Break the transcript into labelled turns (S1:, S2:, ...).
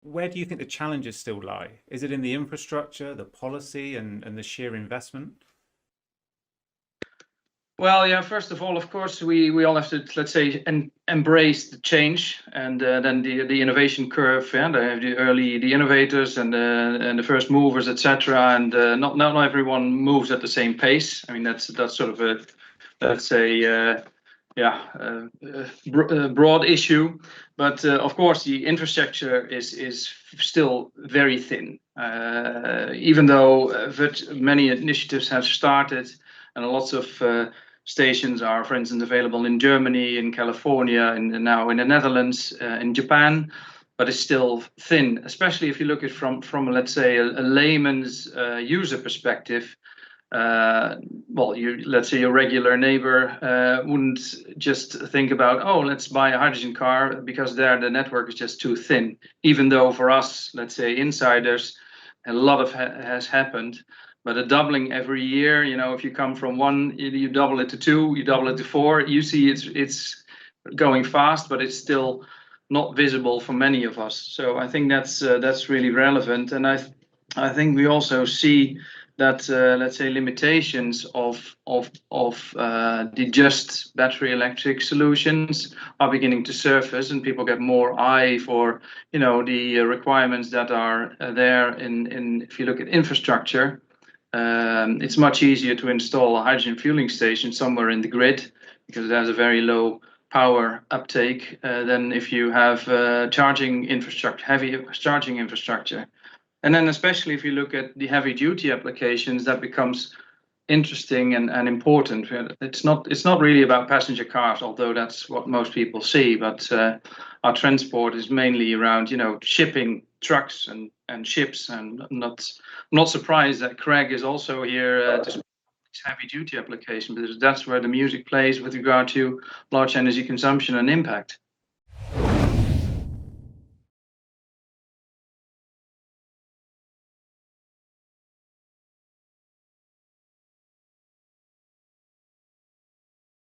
S1: where do you think the challenges still lie? Is it in the infrastructure, the policy, and the sheer investment?
S2: Well, yeah, first of all, of course, we all have to, let's say, embrace the change, and then the innovation curve. Yeah, they have the innovators and the first movers, etc. And not everyone moves at the same pace. I mean, that's sort of a, let's say, broad issue. But of course, the infrastructure is still very thin. Even though many initiatives have started, and lots of stations are, for instance, available in Germany, in California, and now in the Netherlands, in Japan, but it's still thin, especially if you look at from let's say, a layman's user perspective. Well, let's say your regular neighbor wouldn't just think about, oh, let's buy a hydrogen car, because there the network is just too thin. Even though for us, let's say insiders, a lot of has happened. But a doubling every year, if you come from one, you double it to two, you double it to four, you see it's going fast, but it's still not visible for many of us. So I think that's really relevant. And I think we also see that, let's say, limitations of the just battery electric solutions are beginning to surface, and people get more eye for, the requirements that are there in if you look at infrastructure. It's much easier to install a hydrogen fueling station somewhere in the grid, because it has a very low power uptake than if you have charging infrastructure, heavy charging infrastructure. And then especially if you look at the heavy duty applications, that becomes interesting and important. It's not really about passenger cars, although that's what most people see, but our transport is mainly around, shipping trucks and ships. And not surprised that Craig is also here to speak heavy duty application, because that's where the music plays with regard to large energy consumption and impact.